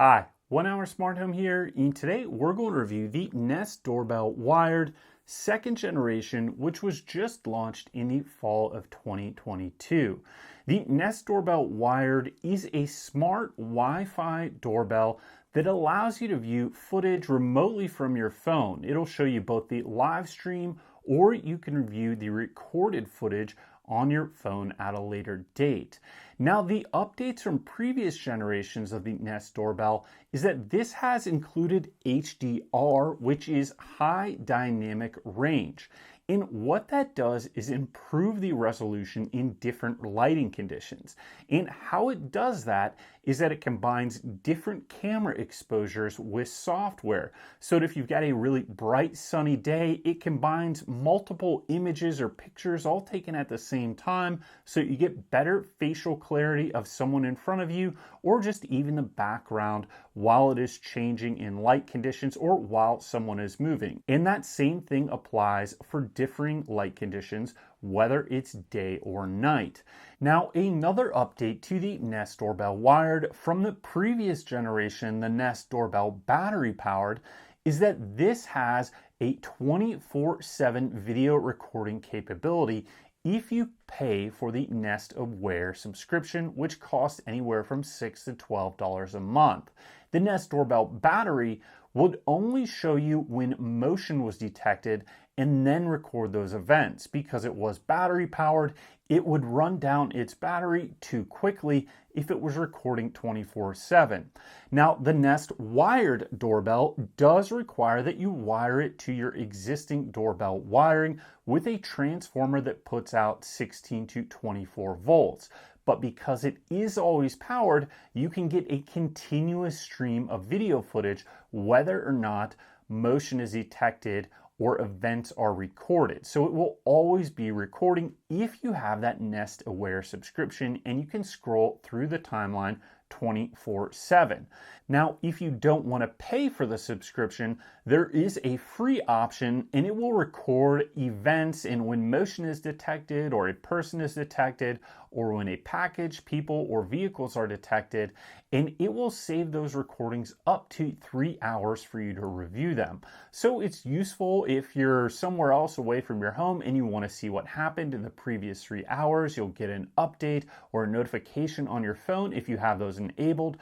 Hi, 1 Hour Smart Home here, and today we're going to review the Nest Doorbell Wired second generation, which was just launched in the fall of 2022. The Nest Doorbell Wired is a smart Wi-Fi doorbell that allows you to view footage remotely from your phone. It'll show you both the live stream or you can view the recorded footage on your phone at a later date. Now, the updates from previous generations of the Nest Doorbell is that this has included HDR, which is high dynamic range. And what that does is improve the resolution in different lighting conditions. And how it does that is that it combines different camera exposures with software. So that if you've got a really bright sunny day, it combines multiple images or pictures all taken at the same time, so you get better facial clarity of someone in front of you or just even the background while it is changing in light conditions or while someone is moving. And that same thing applies for differing light conditions, whether it's day or night. Now, another update to the Nest Doorbell Wired from the previous generation, the Nest Doorbell battery powered, is that this has a 24/7 video recording capability if you pay for the Nest Aware subscription, which costs anywhere from $6 to $12 a month. The Nest Doorbell battery would only show you when motion was detected and then record those events. Because it was battery powered, it would run down its battery too quickly if it was recording 24/7. Now, the Nest wired doorbell does require that you wire it to your existing doorbell wiring with a transformer that puts out 16 to 24 volts. But because it is always powered, you can get a continuous stream of video footage whether or not motion is detected or events are recorded. So it will always be recording if you have that Nest Aware subscription, and you can scroll through the timeline 24/7. Now, if you don't want to pay for the subscription, there is a free option and it will record events and when motion is detected or a person is detected or when a package, people, or vehicles are detected, and it will save those recordings up to 3 hours for you to review them. So it's useful if you're somewhere else away from your home and you want to see what happened in the previous 3 hours. You'll get an update or a notification on your phone if you have those enabled.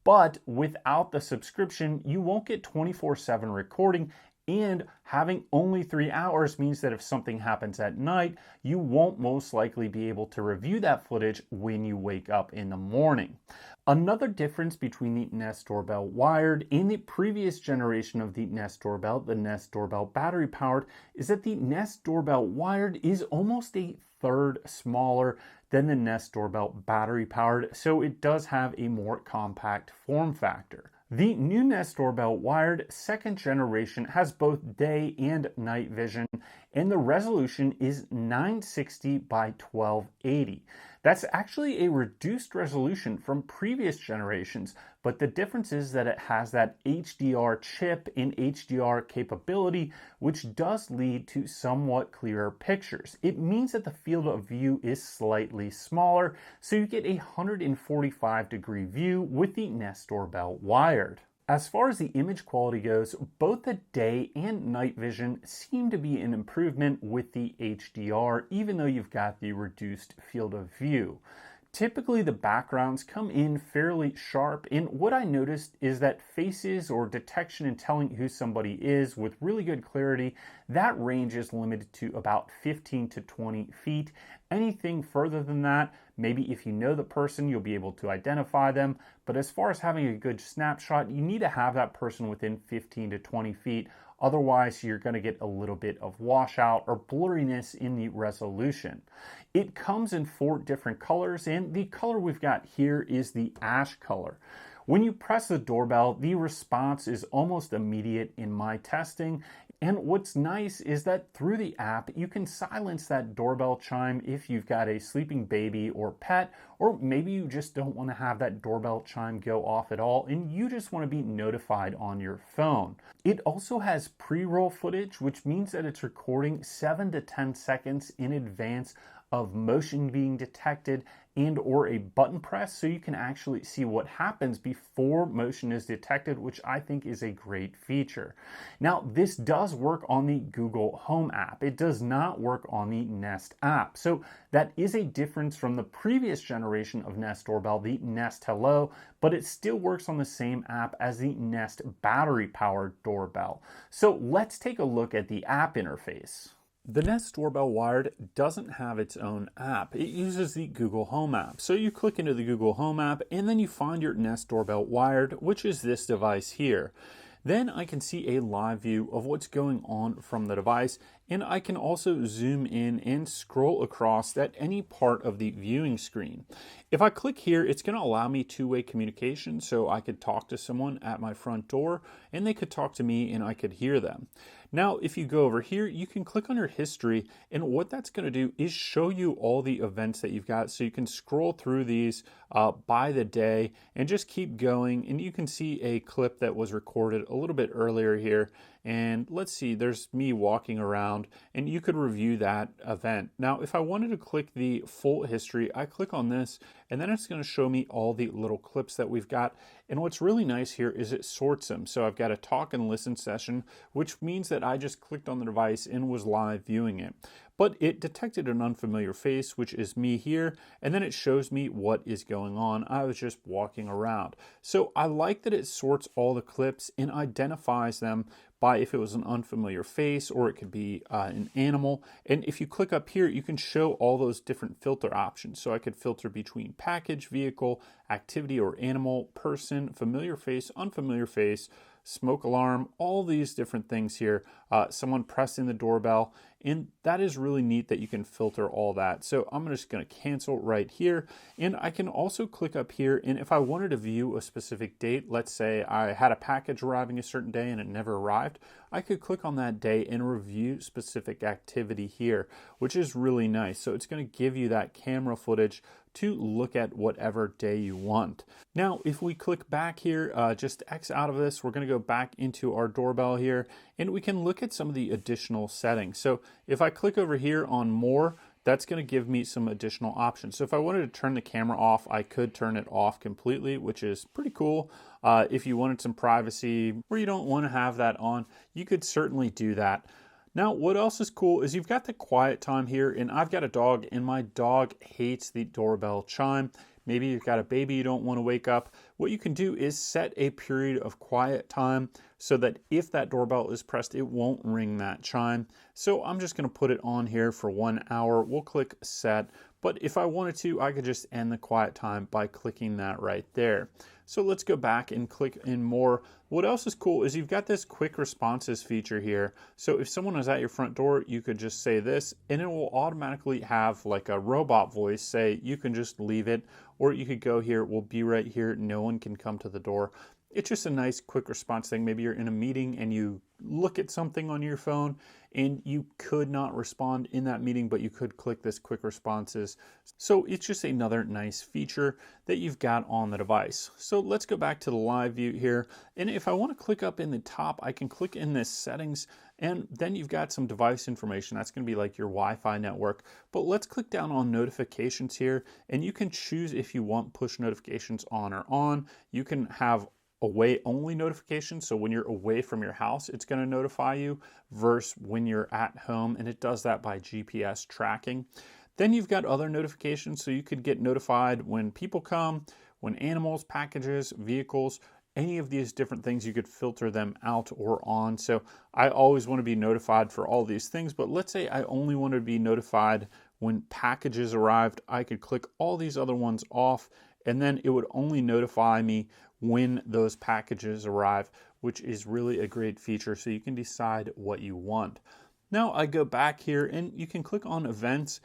But without the subscription, you won't get 24/7 recording, and having only 3 hours means that if something happens at night, you won't most likely be able to review that footage when you wake up in the morning. Another difference between the Nest Doorbell Wired and the previous generation of the Nest Doorbell, the Nest Doorbell battery powered, is that the Nest Doorbell Wired is almost a third smaller than the Nest Doorbell battery powered, so it does have a more compact form factor. The new Nest Doorbell Wired second generation has both day and night vision, and the resolution is 960 by 1280. That's actually a reduced resolution from previous generations, but the difference is that it has that HDR chip and HDR capability, which does lead to somewhat clearer pictures. It means that the field of view is slightly smaller, so you get a 145-degree view with the Nest Doorbell Wired. As far as the image quality goes, both the day and night vision seem to be an improvement with the HDR, even though you've got the reduced field of view. Typically, the backgrounds come in fairly sharp, and what I noticed is that faces or detection and telling who somebody is with really good clarity, that range is limited to about 15 to 20 feet. Anything further than that, maybe if you know the person, you'll be able to identify them. But as far as having a good snapshot, you need to have that person within 15 to 20 feet. Otherwise, you're going to get a little bit of washout or blurriness in the resolution. It comes in 4 different colors, and the color we've got here is the ash color. When you press the doorbell, the response is almost immediate in my testing. And what's nice is that through the app, you can silence that doorbell chime if you've got a sleeping baby or pet, or maybe you just don't want to have that doorbell chime go off at all and you just want to be notified on your phone. It also has pre-roll footage, which means that it's recording 7 to 10 seconds in advance of motion being detected and or a button press, so you can actually see what happens before motion is detected, which I think is a great feature. Now, this does work on the Google Home app. It does not work on the Nest app. So that is a difference from the previous generation of Nest Doorbell, the Nest Hello, but it still works on the same app as the Nest battery-powered doorbell. So let's take a look at the app interface. The Nest Doorbell Wired doesn't have its own app. It uses the Google Home app. So you click into the Google Home app and then you find your Nest Doorbell Wired, which is this device here. Then I can see a live view of what's going on from the device, and I can also zoom in and scroll across at any part of the viewing screen. If I click here, it's going to allow me two-way communication, so I could talk to someone at my front door and they could talk to me and I could hear them. Now, if you go over here, you can click on your history, and what that's going to do is show you all the events that you've got, so you can scroll through these by the day and just keep going, and you can see a clip that was recorded a little bit earlier here. And let's see, there's me walking around, and you could review that event. Now, if I wanted to click the full history, I click on this, and then it's going to show me all the little clips that we've got. And what's really nice here is it sorts them. So I've got a talk and listen session, which means that I just clicked on the device and was live viewing it. But it detected an unfamiliar face, which is me here, and then it shows me what is going on. I was just walking around. So I like that it sorts all the clips and identifies them by if it was an unfamiliar face, or it could be an animal. And if you click up here, you can show all those different filter options. So I could filter between package, vehicle, activity or animal, person, familiar face, unfamiliar face, smoke alarm, all these different things here. Someone pressing the doorbell, and that is really neat that you can filter all that. So I'm just going to cancel right here, and I can also click up here, and if I wanted to view a specific date, let's say I had a package arriving a certain day and it never arrived, I could click on that day and review specific activity here, which is really nice. So it's going to give you that camera footage to look at whatever day you want. Now, if we click back here, just X out of this, we're going to go back into our doorbell here, and we can look at some of the additional settings. So if I click over here on more, that's going to give me some additional options. So if I wanted to turn the camera off, I could turn it off completely, which is pretty cool. If you wanted some privacy or you don't want to have that on, you could certainly do that. Now, what else is cool is you've got the quiet time here, and I've got a dog, and my dog hates the doorbell chime. Maybe you've got a baby you don't want to wake up. What you can do is set a period of quiet time so that if that doorbell is pressed, it won't ring that chime. So I'm just going to put it on here for 1 hour. We'll click set. But if I wanted to, I could just end the quiet time by clicking that right there. So let's go back and click in more. What else is cool is you've got this quick responses feature here. So if someone is at your front door, you could just say this and it will automatically have like a robot voice say, you can just leave it, or you could go here, we'll be right here, no one can come to the door. It's just a nice quick response thing. Maybe you're in a meeting and you look at something on your phone and you could not respond in that meeting, but you could click this quick responses. So it's just another nice feature that you've got on the device. So let's go back to the live view here. And if I want to click up in the top, I can click in this settings, and then you've got some device information. That's going to be like your Wi-Fi network. But let's click down on notifications here, and you can choose if you want push notifications on or on. You can have away only notifications, so when you're away from your house it's going to notify you, versus when you're at home, and it does that by GPS tracking. Then you've got other notifications, so you could get notified when people come, when animals, packages, vehicles, any of these different things, you could filter them out or on. So I always want to be notified for all these things, but let's say I only want to be notified when packages arrived. I could click all these other ones off, and then it would only notify me when those packages arrive, which is really a great feature. So you can decide what you want. Now I go back here and you can click on events.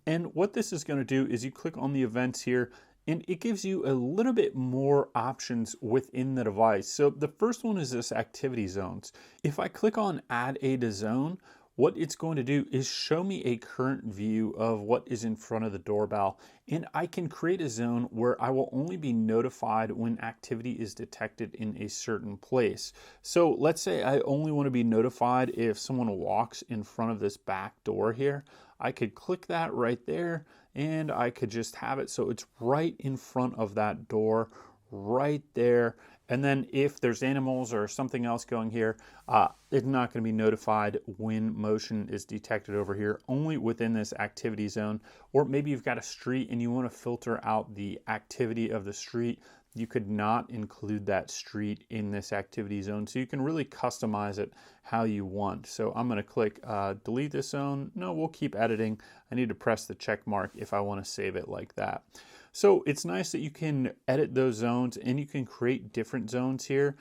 And what this is going to do is you click on the events here, and it gives you a little bit more options within the device. So the first one is this activity zones. If I click on add a to zone, what it's going to do is show me a current view of what is in front of the doorbell. And I can create a zone where I will only be notified when activity is detected in a certain place. So let's say I only want to be notified if someone walks in front of this back door here. I could click that right there and I could just have it so it's right in front of that door right there. And then if there's animals or something else going here, it's not going to be notified when motion is detected over here, only within this activity zone. Or maybe you've got a street and you want to filter out the activity of the street. You could not include that street in this activity zone. So you can really customize it how you want. So I'm going to click delete this zone. No, we'll keep editing. I need to press the check mark if I want to save it like that. So it's nice that you can edit those zones and you can create different zones here.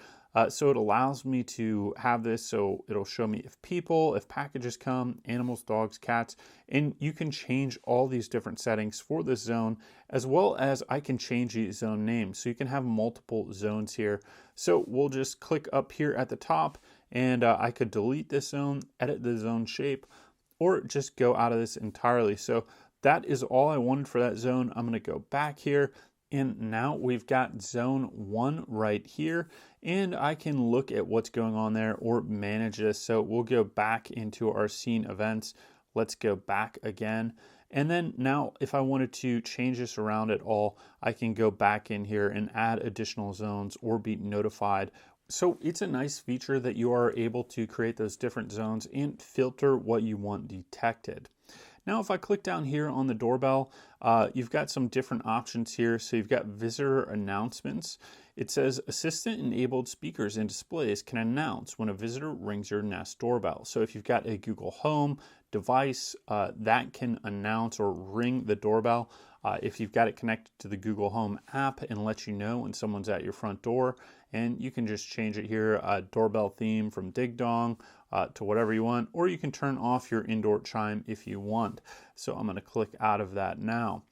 So it allows me to have this, so it'll show me if people, if packages come, animals, dogs, cats, and you can change all these different settings for this zone, as well as I can change the zone name. So you can have multiple zones here. So we'll just click up here at the top and I could delete this zone, edit the zone shape, or just go out of this entirely. So that is all I wanted for that zone. I'm going to go back here. And now we've got zone 1 right here, and I can look at what's going on there or manage this. So we'll go back into our scene events. Let's go back again. And then now if I wanted to change this around at all, I can go back in here and add additional zones or be notified. So it's a nice feature that you are able to create those different zones and filter what you want detected. Now, if I click down here on the doorbell, you've got some different options here. So you've got visitor announcements. It says assistant-enabled speakers and displays can announce when a visitor rings your Nest doorbell. So if you've got a Google Home device, that can announce or ring the doorbell. If you've got it connected to the Google Home app and let you know when someone's at your front door, and you can just change it here, doorbell theme from Ding Dong to whatever you want, or you can turn off your indoor chime if you want. So I'm going to click out of that now.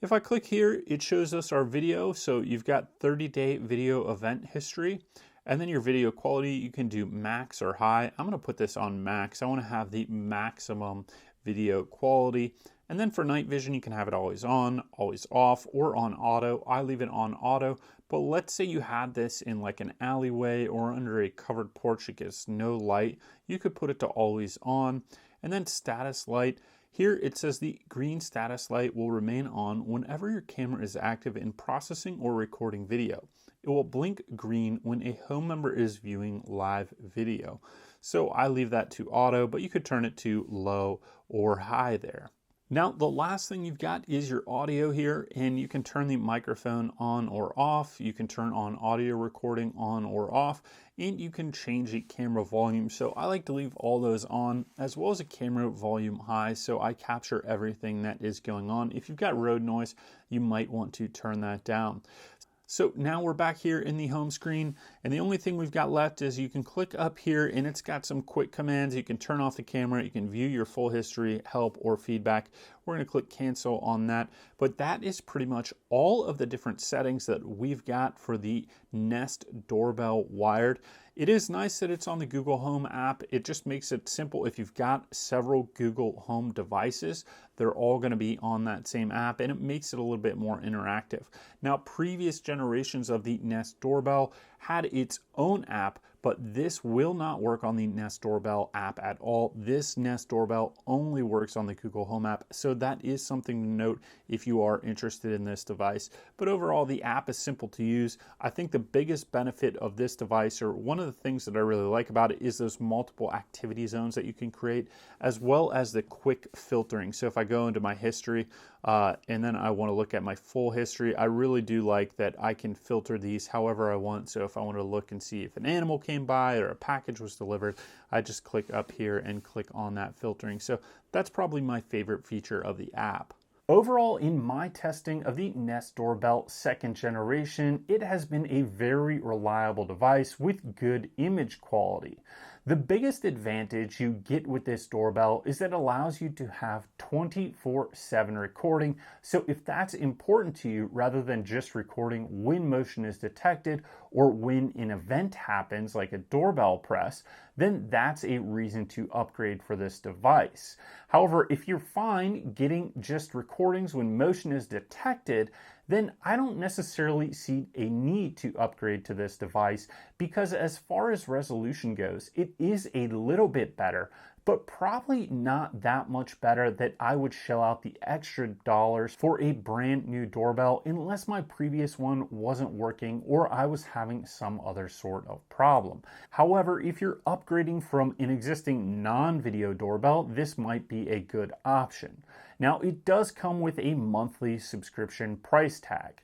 If I click here, it shows us our video. So you've got 30-day video event history, and then your video quality, you can do max or high. I'm going to put this on max. I want to have the maximum video quality. And then for night vision, you can have it always on, always off, or on auto. I leave it on auto. But let's say you had this in like an alleyway or under a covered porch that gets no light. You could put it to always on. And then status light. Here it says the green status light will remain on whenever your camera is active in processing or recording video. It will blink green when a home member is viewing live video. So I leave that to auto, but you could turn it to low or high there. Now, the last thing you've got is your audio here, and you can turn the microphone on or off. You can turn on audio recording on or off, and you can change the camera volume. So I like to leave all those on, as well as a camera volume high, so I capture everything that is going on. If you've got road noise, you might want to turn that down. So now we're back here in the home screen, and the only thing we've got left is you can click up here and it's got some quick commands. You can turn off the camera, you can view your full history, help, or feedback. We're going to click cancel on that, but that is pretty much all of the different settings that we've got for the Nest Doorbell Wired. It is nice that it's on the Google Home app. It just makes it simple. If you've got several Google Home devices, they're all going to be on that same app, and it makes it a little bit more interactive. Now, previous generations of the Nest Doorbell had its own app, but this will not work on the Nest Doorbell app at all. This Nest Doorbell only works on the Google Home app, so that is something to note if you are interested in this device. But overall, the app is simple to use. I think the biggest benefit of this device, or one of the things that I really like about it, is those multiple activity zones that you can create, as well as the quick filtering. So if I go into my history, and then I want to look at my full history, I really do like that I can filter these however I want. So if I want to look and see if an animal came by or a package was delivered, I just click up here and click on that filtering. So that's probably my favorite feature of the app. Overall, in my testing of the Nest Doorbell 2nd generation, it has been a very reliable device with good image quality. The biggest advantage you get with this doorbell is that it allows you to have 24/7 recording. So if that's important to you, rather than just recording when motion is detected or when an event happens like a doorbell press, then that's a reason to upgrade for this device. However, if you're fine getting just recordings when motion is detected, then I don't necessarily see a need to upgrade to this device, because as far as resolution goes, it is a little bit better but probably not that much better that I would shell out the extra dollars for a brand new doorbell unless my previous one wasn't working or I was having some other sort of problem. However, if you're upgrading from an existing non-video doorbell, this might be a good option. Now, it does come with a monthly subscription price tag.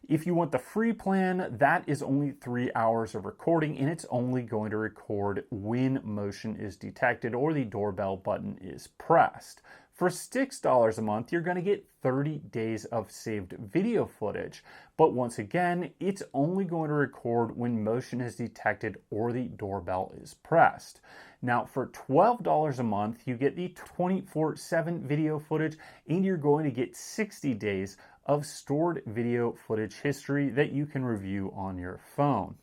If you want the free plan, that is only 3 hours of recording, and it's only going to record when motion is detected or the doorbell button is pressed. For $6 a month, you're going to get 30 days of saved video footage. But once again, it's only going to record when motion is detected or the doorbell is pressed. Now, for $12 a month, you get the 24/7 video footage, and you're going to get 60 days of stored video footage history that you can review on your phone.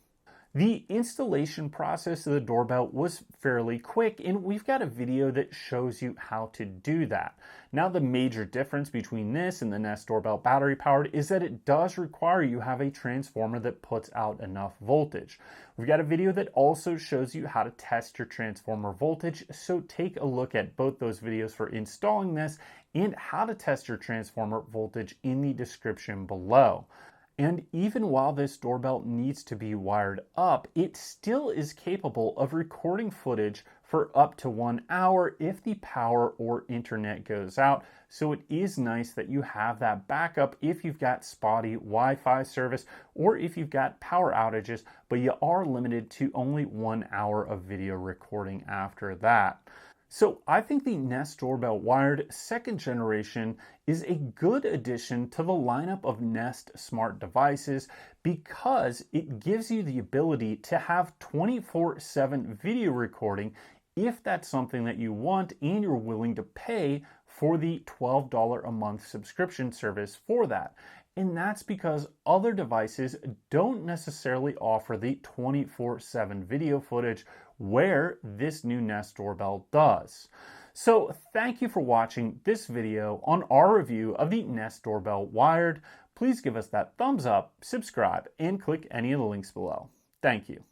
The installation process of the doorbell was fairly quick, and we've got a video that shows you how to do that. Now, the major difference between this and the Nest Doorbell battery powered is that it does require you have a transformer that puts out enough voltage. We've got a video that also shows you how to test your transformer voltage, so take a look at both those videos for installing this and how to test your transformer voltage in the description below. And even while this doorbell needs to be wired up, it still is capable of recording footage for up to 1 hour if the power or internet goes out. So it is nice that you have that backup if you've got spotty Wi-Fi service or if you've got power outages, but you are limited to only 1 hour of video recording after that. So I think the Nest Doorbell Wired 2nd generation is a good addition to the lineup of Nest smart devices because it gives you the ability to have 24/7 video recording if that's something that you want and you're willing to pay for the $12 a month subscription service for that. And that's because other devices don't necessarily offer the 24/7 video footage where this new Nest Doorbell does. So thank you for watching this video on our review of the Nest Doorbell Wired. Please give us that thumbs up, subscribe, and click any of the links below. Thank you.